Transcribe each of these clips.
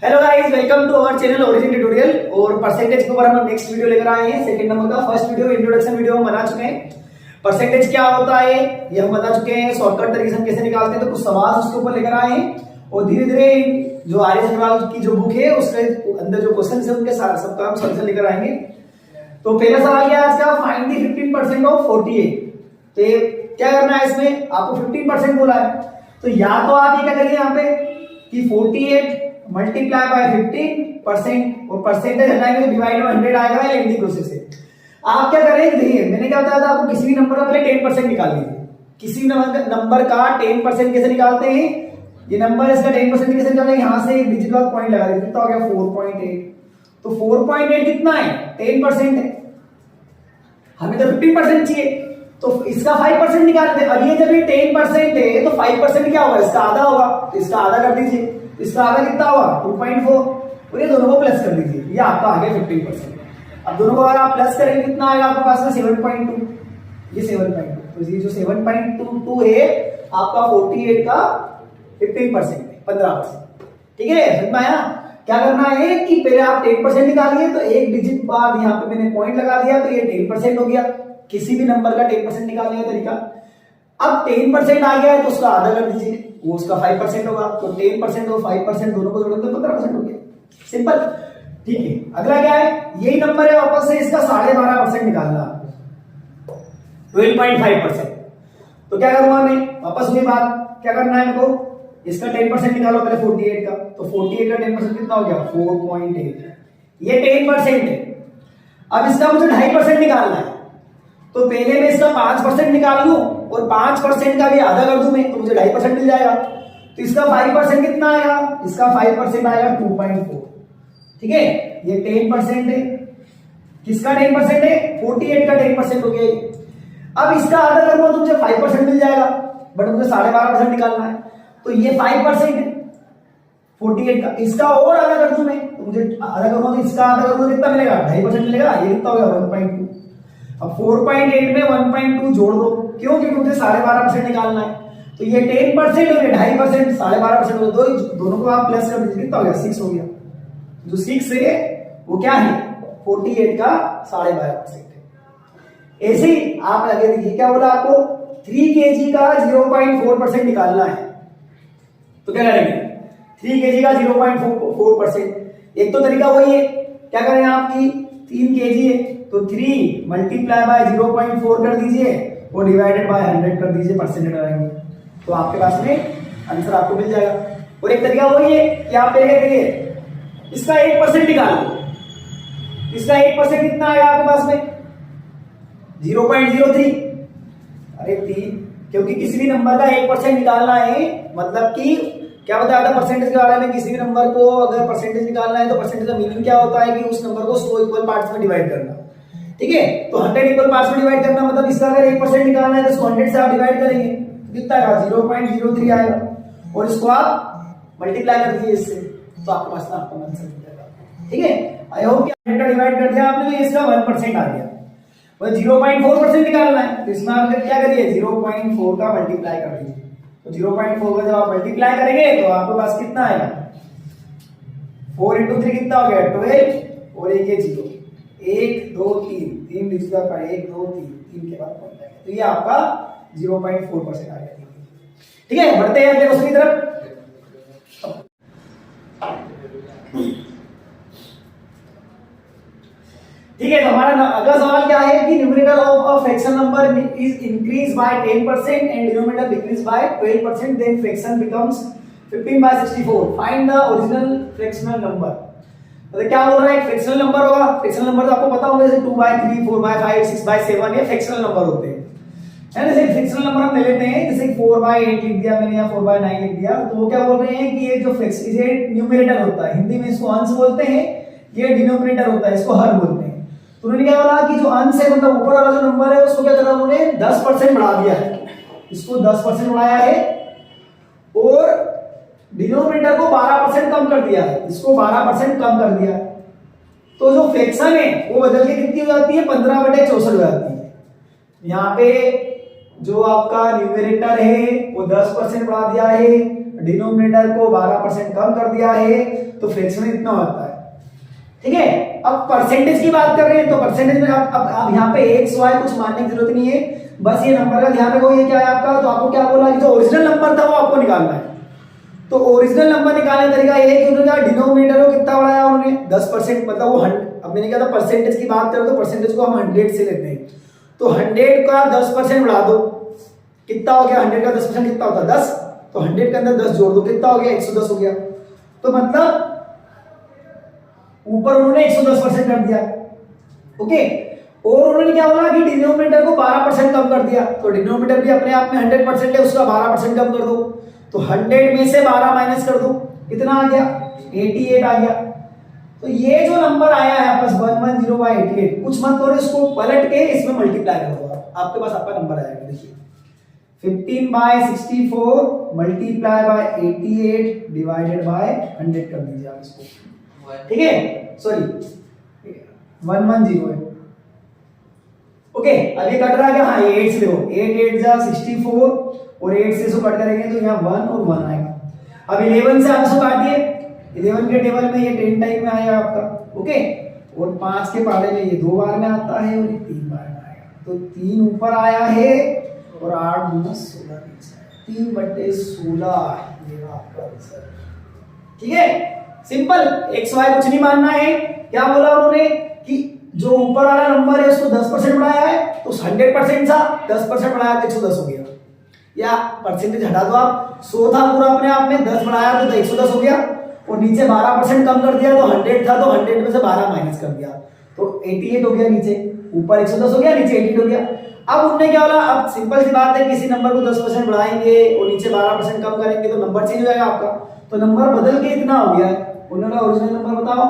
Hello guys, welcome to our channel origin tutorial. और percentage के ऊपर हम नेक्स्ट वीडियो लेकर आए हैं। सेकंड नंबर का फर्स्ट वीडियो इंट्रोडक्शन वीडियो हम बना चुके हैं। परसेंटेज क्या होता है ये हम बता चुके हैं, शॉर्टकट तरीके से हम कैसे निकालते हैं। तो कुछ सवाल उसके ऊपर लेकर आए हैं और धीरे धीरे जो आर्य अग्रवाल की जो बुक है उसके अंदर जो क्वेश्चन है उनके सबका हम सोल्यूशन लेकर आएंगे। तो पहला सवाल क्या है आज का, फाइंड द 15% ऑफ 48। तो ये क्या करना है, इसमें आपको 15% बोला है। तो या तो आप ये क्या करिए यहाँ पे कि 48 मल्टीप्लाई बाय 15% और परसेंटेज हटाएंगे तो डिवाइड बाय 100 आएगा। लेंथी प्रोसेस है। आप क्या करें, देखिए मैंने क्या बताया था आपको, किसी भी नंबर का पहले 10% निकाल लीजिए। किसी नंबर का 10% कैसे निकालते हैं, ये नंबर इसका 10% कैसे निकालेंगे, यहां से एक डिजिट का पॉइंट लगा देते, कितना हो गया 4.8। तो 4.8 कितना है, 10% है। हमें तो 15% चाहिए तो इसका 5% निकालते हैं। अब ये जब ये 10% है तो 5% क्या होगा, इसका आधा होगा। तो इसका आधा कर दीजिए, इसका आधा कितना होगा 2.4 और ये दोनों को प्लस कर दीजिए, ये आपका आ गया 15%। अब दोनों को अगर आप प्लस करेंगे कितना आएगा आपके पास में 7.2, ये 7.2। तो ये जो 7.22 है आपका 48 का 15% है, 15%। ठीक है, समझ में आया। क्या करना है कि पहले आप 10% निकालिए, तो एक डिजिट बाद यहाँ पे मैंने पॉइंट लगा दिया तो ये 10% हो गया। किसी भी नंबर का 10% निकालने का तरीका। अब 10% आ गया है तो उसका आधा कर दीजिए, वो उसका 5% होगा। तो 10% और 5% दोनों को जोड़ेंगे तो 15% हो गया। सिंपल। ठीक है, अगला क्या है, यही नंबर है, वापस से इसका 12.5% निकालना, 12.5%। तो क्या करूंगा मैं, वापस वही बात, क्या करना है इनको, इसका 10% निकालो पहले 48 का। तो 48 का 10% कितना हो गया 4.8, ये 10% है। अब इसका मुझे 2.5% निकालना है, तो पहले मैं इसका 5% निकाल लूं और 5% का भी आधा कर दूं मैं, तो मुझे 2.5% मिल जाएगा। तो इसका 5% कितना आएगा, इसका 5% आएगा 2.4। ठीक है, ये 10% है। किसका 10% है, 48 का 10% हो गया। अब इसका आधा करूंगा तो मुझे 5% मिल जाएगा, बट मुझे 12.5% निकालना है। तो ये 5% है 48 का, इसका और आधा कर दूं मैं, तो मुझे आधा करूंगा तो इसका आधा करूंगा कितना मिलेगा, 2.5% मिलेगा। ये कितना हो गया 1.2। अब 4.8 में 1.2 जोड़ दो, क्यों, क्योंकि मुझे 12.5% निकालना है। तो ये 10% और ये 2.5%, 12.5% हो गया। दोनों को आप प्लस कर दीजिए, कितना हो गया 6 हो गया। जो 6 है वो क्या है 48 का 12.5% है। ऐसे ही आप आगे देखिए क्या बोला आपको, 3 kg का 0.4% निकालना है। तो क्या करेंगे, 3 kg का 0.4%। एक तो तरीका वही है, क्या करें आपकी 3 kg है तो 3 मल्टीप्लाई बाय 0.4 कर दीजिए और डिवाइडेड बाय 100 कर दीजिए, परसेंट लगाएंगे तो आपके पास में आंसर आपको मिल जाएगा। और एक तरीका वही है कि आप पहले देखिए इसका 1% निकाल लो, इसका 1% कितना आएगा आपके पास में 0.03। अरे 3, क्योंकि किसी भी नंबर का 1% निकालना है, मतलब कि क्या बताया था परसेंटेज के बारे में, किसी भी नंबर को अगर परसेंटेज निकालना है तो परसेंटेज का मीनिंग क्या होता है कि उस नंबर को 100 इक्वल पार्ट्स में डिवाइड करना। ठीक है, तो 100 इक्वल पार्ट्स में डिवाइड करना मतलब इसका अगर 1% निकालना है तो इसको 100 से आप डिवाइड करेंगे तो कितना आएगा 0.03 आएगा, और इसको आप मल्टीप्लाई कर दीजिए इससे, तो आपके पास आपका आंसर मिल जाएगा। ठीक है, आई होप कि 100 डिवाइड कर दिया आपने तो इसका 1% आ गया। और 0.4% निकालना है तो इसमें आप क्या करिए 0.4 का मल्टीप्लाई कर दीजिए। तो 0.4 का जब आप मल्टीप्लाई करेंगे तो आपके पास कितना आएगा, 4 × 3 कितना हो गया 12, और एक 0, 1 2 3 डिजिट का 1 2 3 के बाद पॉइंट आएगा। तो ये आपका 0.4% आ गया। ठीक है, बढ़ते हैं अगले क्वेश्चन की तरफ। ठीक है, तो हमारा अगला सवाल क्या है कि numerator of a fraction number is increase by 10% and denominator decrease by 12%, then fraction becomes 15/64। Find the original fractional number. मतलब क्या बोल रहा है, एक फ्रैक्शनल नंबर होगा। फ्रैक्शनल नंबर तो आपको पता होगा, जैसे 2/3 4/5 6/7 ये फ्रैक्शनल नंबर होते हैं। जैसे फ्रैक्शनल नंबर हम ले लेते हैं, जैसे 4/8 लिख दिया मैंने या 4/9 लिख दिया, तो वो क्या बोल रहे हैं कि ये जो फ्रैक्शन न्यूमरेटर होता है, हिंदी में इसको अंश बोलते हैं, ये डिनोमिनेटर होता है, इसको हर बोलते हैं। तो उन्होंने क्या बोला कि जो अंश है मतलब ऊपर वाला जो नंबर है उसको क्या करा उन्होंने 10% बढ़ा दिया है, इसको 10% बढ़ाया है, और डिनोमिनेटर को 12% कम कर दिया है, इसको 12% कम कर दिया है। तो जो फ्रैक्शन है वो बदल के कितनी हो जाती है 15/64 हो जाती है। यहाँ पे जो आपका न्यूमरेटर है वो 10% बढ़ा दिया है डिनोमिनेटर को 12% कम कर दिया है तो फ्रैक्शन इतना होता है। ठीक है, अब परसेंटेज की बात कर रहे हैं तो परसेंटेज में अब यहाँ पे एक्स वाई कुछ मानने की जरूरत नहीं है, बस ये नंबर का ध्यान रखो। ये क्या है आपका, तो आपको क्या बोला कि जो ओरिजिनल नंबर था वो आपको निकालना है। तो ओरिजिनल नंबर निकालने का तरीका ये है कि उन्होंने डिनोमिनेटर को कितना बढ़ाया, उन्होंने 10%, मतलब वो अब मैंने कहा था परसेंटेज की बात करें तो परसेंटेज को हम 100 से लेते हैं, तो 100 का 10% बढ़ा दो, कितना हो गया, 100 का 10% कितना होता है 10, तो 100 के अंदर 10 जोड़ दो, कितना हो गया 110 हो गया। तो मतलब ऊपर उन्होंने 110% कर दिया। ओके, और उन्होंने क्या बोला कि डिनोमिनेटर को 12% कम कर दिया, तो डिनोमिनेटर भी अपने आप में 100% है, उसका 12% कम कर दो, तो 100 में से 12 माइनस कर दो, कितना आ गया 88 आ गया। तो ये जो नंबर आया है आपस 110/88, कुछ मत करो, इसको पलट के इसमें मल्टीप्लाई कर दो, आपके पास आपका नंबर आएगा। देखिए 15/64 मल्टीप्लाई बाय 88 डिवाइडेड बाय 100 कर दीजिए आप इसको। ठीक है, सॉरी 110 है। ओके, अब ये कट रहा है क्या, हाँ ये 8 से देखो, 8 8 जा 64 और 8 से इसको कट करेंगे तो यहाँ 1 और 1 आएगा। अब 11 से आप इसको काटिए, 11 के टेबल में ये 10 टाइम में आएगा आपका। ओके, और 5 के पाले में ये 2 बार में आता है और ये 3 बार में आएगा, तो 3 ऊपर आया है और 8 × 16 3/16 ये आपका आंसर। ठीक है, सिंपल, एक्स वाई कुछ नहीं मानना है। क्या बोला उन्होंने कि जो ऊपर वाला नंबर है उसको 10% बढ़ाया है, तो 100% था, 10% बढ़ाया तो 110 हो गया, या परसेंटेज हटा दो आप, 100 था पूरा अपने आप में, 10 बढ़ाया तो 110 हो गया, और नीचे 12% कम कर दिया तो 100 था, तो 100 में से 12 माइनस कर दिया तो 88 हो गया, नीचे ऊपर 110 हो गया, नीचे 88 हो गया। अब उन्होंने क्या बोला, अब सिंपल सी बात है, किसी नंबर को 10% बढ़ाएंगे और नीचे 12% कम करेंगे तो नंबर चेंज हो जाएगा आपका, तो नंबर बदल के इतना हो गया। उन्होंने ओरिजिनल नंबर बताओ,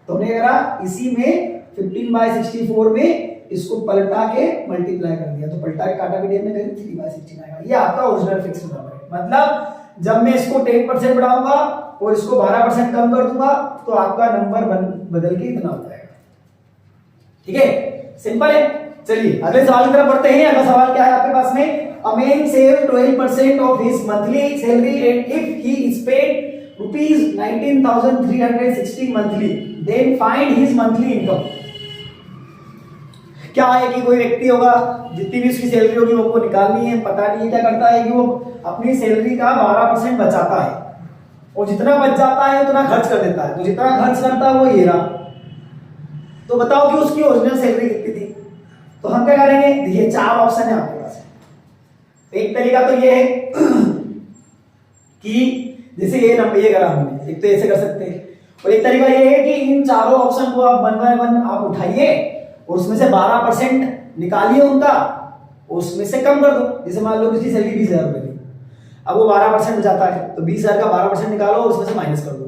तो हमने करा इसी में 15/64 में इसको पलटा के मल्टीप्लाई कर दिया, तो पलटा के काटा पीडियम में करीब 3/16 आएगा। ये आपका ओरिजिनल फ्रैक्शन नंबर है। मतलब जब मैं इसको 10% बढ़ाऊंगा और इसको 12% कम कर दूंगा तो आपका नंबर बदल के इतना हो जाएगा। ठीक है, सिंपल है। चलिए अगले सवाल की तरफ बढ़ते हैं। अगला सवाल क्या है आपके पास में, a man save 12% of his monthly salary and if he is paid rupees 19,360 monthly then find his monthly income। क्या है कि कोई व्यक्ति होगा, जितनी भी उसकी सैलरी होगी वो निकालनी है, पता नहीं है क्या करता है कि वो अपनी सैलरी का 12% बचाता है और जितना बच जाता है उतना खर्च कर देता है, तो जितना खर्च करता है वो ये रहा। तो बताओ कि उसकी ओरिजिनल सैलरी कितनी थी, तो हम क्या करेंगे, देखिए 4 ऑप्शन है आपके पास। एक तरीका तो ये है कि जैसे ये नंबर ये करा हमने, एक तो ऐसे कर सकते हैं, और एक तरीका ये है कि इन चारों ऑप्शन को आप 1 बाय 1 आप उठाइए और उसमें से 12% निकालिए उनका, उसमें से कम कर दो। जैसे मान लो किसी सैलरी 20,000 रुपए की, अब वो 12% जाता है, तो 20,000 का 12% निकालो और उसमें से माइनस कर दो,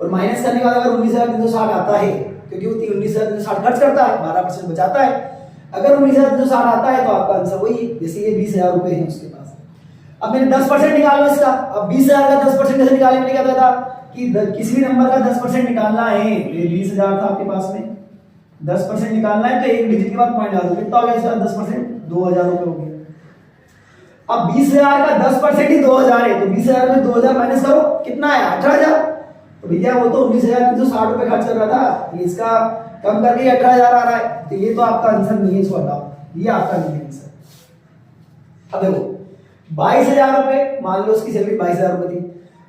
और माइनस करने के बाद अगर 19,360 आता है, क्योंकि वो 19,360 खर्च करता है, 12% बचाता है, अगर 19,360 आता है तो आपका आंसर वही, जैसे ये 20,000 रुपए है उसके पास। अब मैंने 10% निकालो इसका, अब 20,000 का 10% कैसे निकाले, मैंने क्या था कि किसी भी नंबर का 10% निकालना है, ये 20,000 था आपके पास में, 10% निकालना है तो एक डिजिट के बाद पॉइंट डाल दो, कितना हो गया इसका 10%, 2,000 रुपए हो गया। अब 20,000 का 10% ही 2,000 है, तो 20,000 में 2,000 माइनस करो, कितना है 18,000। तो भैया वो तो 19,360 रुपए खर्च कर रहा था, इसका कम करके 18,000 आ रहा है, तो ये तो आपका आंसर नहीं है, इसको हटाओ, ये आपका नहीं है आंसर। अब देखो 22,000 रुपए, मान लो उसकी सैलरी 22,000 रुपए थी,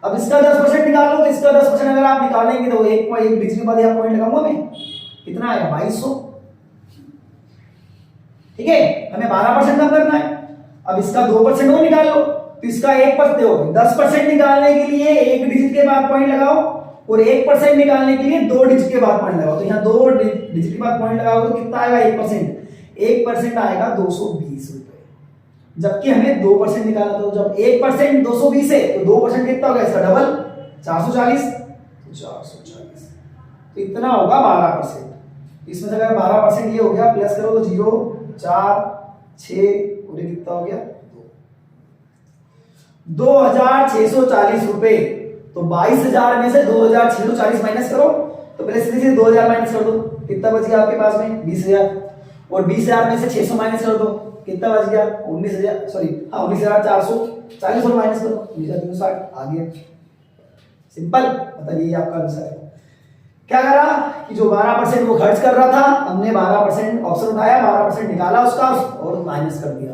अब इसका 10% निकालो, तो इसका 10% अगर आप निकालेंगे तो एक डिजिट के बाद यहाँ पॉइंट लगाऊंगा मैं, कितना आएगा 2200। ठीक है, हमें 12% कम करना है। अब इसका 2% और निकाल लो, तो इसका 1% हो, 10% निकालने के लिए एक डिजिट के बाद पॉइंट लगाओ और 1% निकालने के लिए 2 डिजिट के बाद पॉइंट लगाओ, तो यहाँ 2 डिजिट के बाद पॉइंट लगाओ तो कितना आएगा 1% आएगा 220 रुपए, जबकि हमें 2% निकालना था। तो जब 1% 220 है तो 2% कितना होगा इसका डबल 440, तो 440 तो इतना होगा 12%। इसमें से अगर 12% ये हो गया, प्लस करो तो 0 4 6 और ये कितना हो गया 2,640 रुपए। तो 22,000 में से 2,640 माइनस करो, तो पहले सीधे सीधे 2,000 माइनस कर दो, कितना बच गया आपके पास में 20,000, और 20,000 में से 600 माइनस कर दो, कितना बच गया 19,000, सॉरी हाँ 19,400। 40 और माइनस करो, 20×360 आ गया। सिंपल, मतलब ये आपका आंसर है। क्या करा कि जो 12% वो खर्च कर रहा था, हमने 12% ऑप्शन उठाया, 12% निकाला उसका और माइनस कर दिया,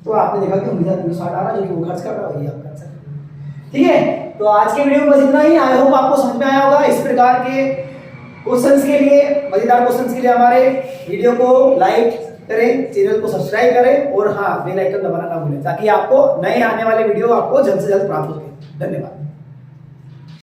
तो आपने देखा कि 1960 आ रहा, जो कि वो खर्च कर रहा है, वही आपका आंसर है। ठीक है, तो आज के वीडियो में बस इतना ही। आई होप आपको समझ में आया होगा। इस प्रकार के क्वेश्चंस के लिए, मजेदार क्वेश्चंस के लिए हमारे वीडियो को लाइक करें, चैनल को सब्सक्राइब करें और हाँ, बेल आइकन दबाना ना भूलें, ताकि आपको नए आने वाले वीडियो आपको जल्द से जल्द प्राप्त हो सके। धन्यवाद।